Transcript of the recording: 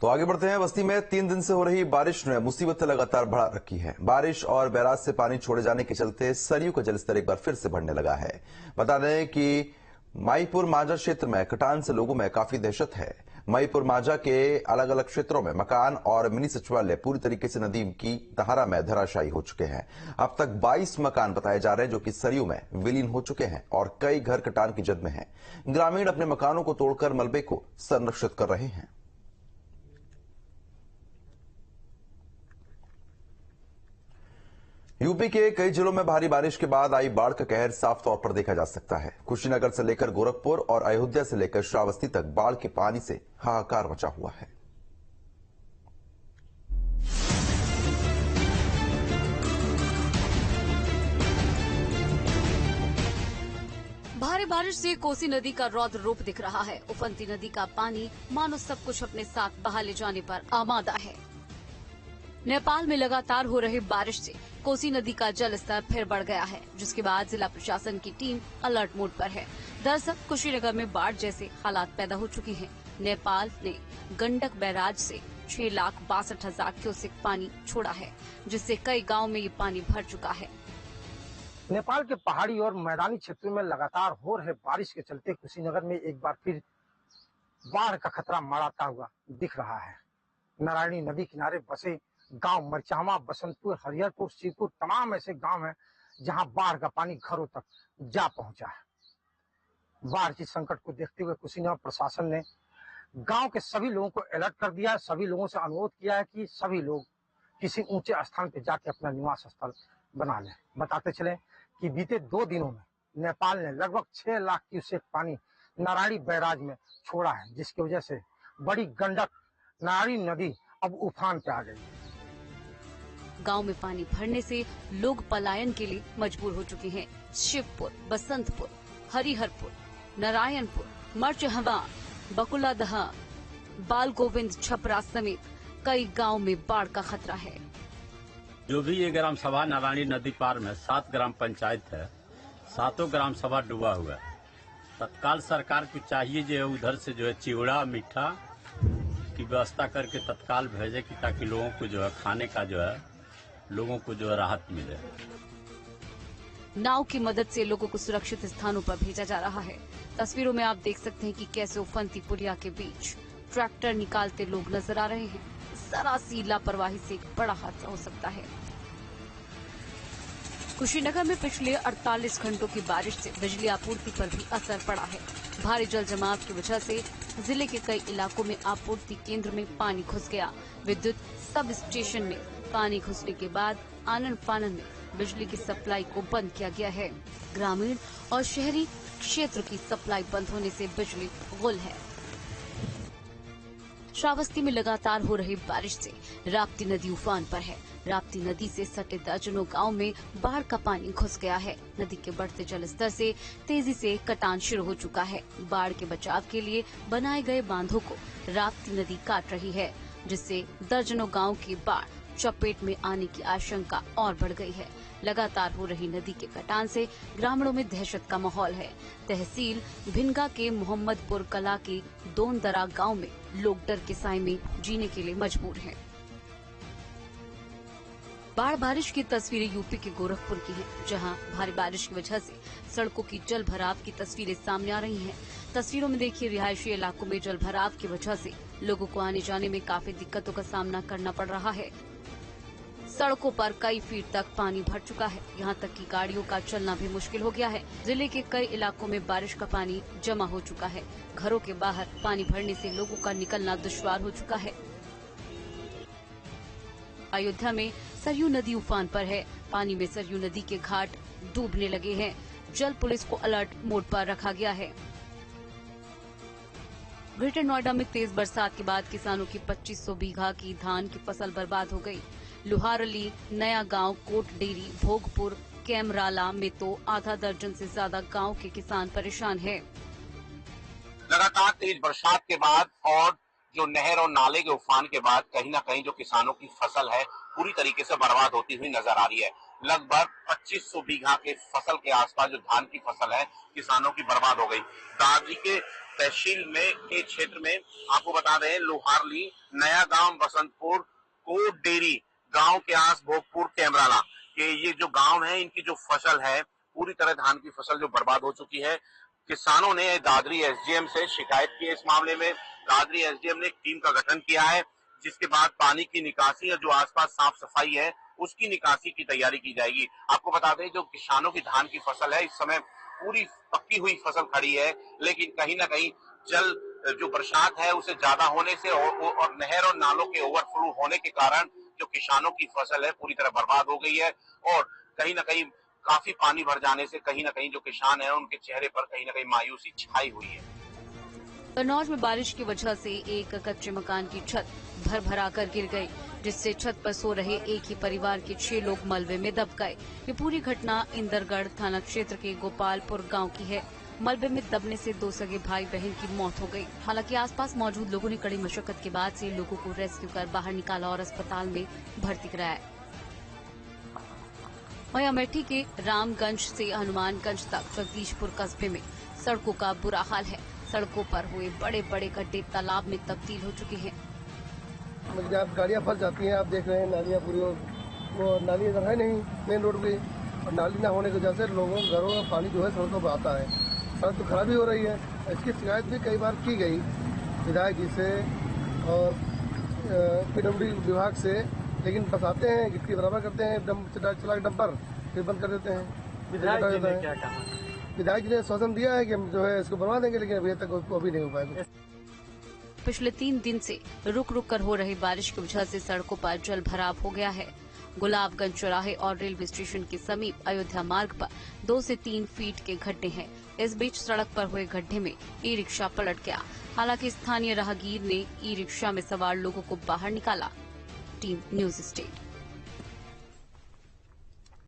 तो आगे बढ़ते हैं। बस्ती में 3 दिन से हो रही बारिश ने मुसीबतें लगातार बढ़ा रखी है। बारिश और बैराज से पानी छोड़े जाने के चलते सरयू का जलस्तर एक बार फिर से बढ़ने लगा है। बता दें कि माईपुर मांझा क्षेत्र में कटान से लोगों में काफी दहशत है। माईपुर मांझा के अलग अलग क्षेत्रों में मकान और मिनी सचिवालय पूरी तरीके से नदी की धारा में धराशायी हो चुके हैं। अब तक 22 मकान बताए जा रहे हैं जो कि सरयू में विलीन हो चुके हैं और कई घर कटान की जद में हैं। ग्रामीण अपने मकानों को तोड़कर मलबे को संरक्षित कर रहे हैं। यूपी के कई जिलों में भारी बारिश के बाद आई बाढ़ का कहर साफ तौर पर देखा जा सकता है। कुशीनगर से लेकर गोरखपुर और अयोध्या से लेकर श्रावस्ती तक बाढ़ के पानी से हाहाकार मचा हुआ है। भारी बारिश से कोसी नदी का रौद्र रूप दिख रहा है। उफनती नदी का पानी मानो सब कुछ अपने साथ बहा ले जाने पर आमादा है। नेपाल में लगातार हो रही बारिश से कोसी नदी का जल स्तर फिर बढ़ गया है, जिसके बाद जिला प्रशासन की टीम अलर्ट मोड पर है। दरअसल कुशीनगर में बाढ़ जैसे हालात पैदा हो चुके हैं। नेपाल ने गंडक बैराज से 6,62,000 क्यूसेक पानी छोड़ा है, जिससे कई गांव में ये पानी भर चुका है। नेपाल के पहाड़ी और मैदानी क्षेत्रों में लगातार हो रहे बारिश के चलते कुशीनगर में एक बार फिर बाढ़ का खतरा मंडराता हुआ दिख रहा है। नारायणी नदी किनारे बसे गांव मरचावा, बसंतपुर, हरिहरपुर, शिवपुर तमाम ऐसे गांव हैं जहां बाढ़ का पानी घरों तक जा पहुंचा है। बाढ़ की संकट को देखते हुए कुशीनगर प्रशासन ने गांव के सभी लोगों को अलर्ट कर दिया है। सभी लोगों से अनुरोध किया है कि सभी लोग किसी ऊंचे स्थान पर जाकर अपना निवास स्थल बना लें। बताते चले कि बीते 2 दिनों में नेपाल ने लगभग 6 लाख क्यूसेक पानी नारायणी बैराज में छोड़ा है, जिसकी वजह से बड़ी गंडक नारायणी नदी अब उफान पे आ गई है। गांव में पानी भरने से लोग पलायन के लिए मजबूर हो चुके हैं। शिवपुर, बसंतपुर, हरिहरपुर, नारायणपुर, मरचहवा, बकुलादहा, बाल गोविंद, छपरा समेत कई गांव में बाढ़ का खतरा है। जो भी ये ग्राम सभा नारायणी नदी पार में 7 ग्राम पंचायत है, 7 ग्राम सभा डूबा हुआ है। तत्काल सरकार को चाहिए जो है उधर से जो है चिवड़ा मीठा की व्यवस्था करके तत्काल भेजे कि ताकि लोगों को जो है खाने का जो है लोगों को जो है राहत मिले। नाव की मदद से लोगों को सुरक्षित स्थानों पर भेजा जा रहा है। तस्वीरों में आप देख सकते हैं कि कैसे उफनती पुलिया के बीच ट्रैक्टर निकालते लोग नजर आ रहे हैं। जरा सी लापरवाही से एक बड़ा हादसा हो सकता है। कुशीनगर में पिछले 48 घंटों की बारिश से बिजली आपूर्ति पर भी असर पड़ा है। भारी जल जमाव की वजह से जिले के कई इलाकों में आपूर्ति केंद्र में पानी घुस गया। विद्युत सब स्टेशन में पानी घुसने के बाद आनन फानन में बिजली की सप्लाई को बंद किया गया है। ग्रामीण और शहरी क्षेत्र की सप्लाई बंद होने से बिजली गुल है। श्रावस्ती में लगातार हो रही बारिश से राप्ती नदी उफान पर है। राप्ती नदी से सटे दर्जनों गांव में बाढ़ का पानी घुस गया है। नदी के बढ़ते जलस्तर से तेजी से कटान शुरू हो चुका है। बाढ़ के बचाव के लिए बनाए गए बांधों को राप्ती नदी काट रही है, जिससे दर्जनों गांव की बाढ़ चपेट में आने की आशंका और बढ़ गई है। लगातार हो रही नदी के कटान से ग्रामीणों में दहशत का माहौल है। तहसील भिनगा के मोहम्मदपुर कला के दोनदरा गांव में लोग डर के साए में जीने के लिए मजबूर हैं। बाढ़ बारिश की तस्वीरें यूपी के गोरखपुर की हैं, जहां भारी बारिश की वजह से सड़कों की जल भराव की तस्वीरें सामने आ रही हैं। तस्वीरों में देखिए रिहायशी इलाकों में जल भराव की वजह से लोगों को आने जाने में काफी दिक्कतों का सामना करना पड़ रहा है। सड़कों पर कई फीट तक पानी भर चुका है। यहाँ तक कि गाड़ियों का चलना भी मुश्किल हो गया है। जिले के कई इलाकों में बारिश का पानी जमा हो चुका है। घरों के बाहर पानी भरने से लोगों का निकलना दुश्वार हो चुका है। अयोध्या में सरयू नदी उफान पर है। पानी में सरयू नदी के घाट डूबने लगे हैं। जल पुलिस को अलर्ट मोड पर रखा गया है। ग्रेटर नोएडा में तेज बरसात के बाद किसानों की 2500 बीघा की धान की फसल बर्बाद हो गई। लुहारली, नया गांव, कोट डेरी, भोगपुर, कैमराला में तो आधा दर्जन से ज्यादा गांव के किसान परेशान हैं। लगातार तेज बरसात के बाद और जो नहर और नाले के उफान के बाद कहीं ना कहीं जो किसानों की फसल है पूरी तरीके से बर्बाद होती हुई नजर आ रही है। लगभग 2500 बीघा के फसल के आसपास जो धान की फसल है किसानों की बर्बाद हो गई। दादरी के तहसील में के क्षेत्र में आपको बता दें, लोहारली, नया गांव, बसंतपुर, कोट डेरी गांव के आस भोगपुर, कैमराला के ये जो गांव है, इनकी जो फसल है पूरी तरह धान की फसल जो बर्बाद हो चुकी है। किसानों ने दादरी एसडीएम से शिकायत की है। इस मामले में दादरी एसडीएम ने एक टीम का गठन किया है, जिसके बाद पानी की निकासी और जो आसपास साफ सफाई है उसकी निकासी की तैयारी की जाएगी। आपको बता दें, जो किसानों की धान की फसल है इस समय पूरी पक्की हुई फसल खड़ी है, लेकिन कहीं ना कहीं जल जो बरसात है उसे ज्यादा होने से और नहर और नालों के ओवरफ्लो होने के कारण जो किसानों की फसल है पूरी तरह बर्बाद हो गई है। और कहीं ना कहीं काफी पानी भर जाने से कहीं ना कहीं जो किसान है उनके चेहरे पर कहीं ना कहीं मायूसी छाई हुई है। कन्नौज में बारिश की वजह से एक कच्चे मकान की छत भर कर गिर गई, जिससे छत पर सो रहे एक ही परिवार के 6 लोग मलबे में दब गए। ये पूरी घटना इंदरगढ़ थाना क्षेत्र के गोपालपुर गांव की है। मलबे में दबने से 2 सगे भाई बहन की मौत हो गई। हालांकि आसपास मौजूद लोगों ने कड़ी मशक्कत के बाद से लोगों को रेस्क्यू कर बाहर निकाला और अस्पताल में भर्ती कराया। वहीं अमेठी के रामगंज से हनुमानगंज तक जगदीशपुर कस्बे में सड़कों का बुरा हाल है। सड़कों पर हुए बड़े बड़े गड्ढे तालाब में तब्दील हो चुके हैं। गाड़ियाँ फंस जाती हैं, आप देख रहे हैं नालियाँ पूरी, वो नाली है नहीं मेन रोड पे, और नाली ना होने की वजह से लोगों के घरों में पानी जो है सड़कों पर आता है। सड़क तो खराबी हो रही है। इसकी शिकायत भी कई बार की गई विधायक जी से और पीडब्ल्यूडी विभाग से, लेकिन फंसाते हैं, गिट्टी बराबर करते हैं, चला के डंपर फिर बंद कर देते हैं। विधायक जी ने आश्वासन दिया है कि हम जो है इसको बनवा देंगे, लेकिन अभी तक उसको अभी नहीं हो पाएगा। पिछले 3 दिन से रुक रुक कर हो रही बारिश की वजह से सड़कों पर जल भराव हो गया है। गुलाबगंज चौराहे और रेलवे स्टेशन के समीप अयोध्या मार्ग पर 2 से 3 फीट के गड्ढे हैं। इस बीच सड़क पर हुए गड्ढे में ई रिक्शा पलट गया। हालांकि स्थानीय राहगीर ने ई रिक्शा में सवार लोगों को बाहर निकाला। Team news state.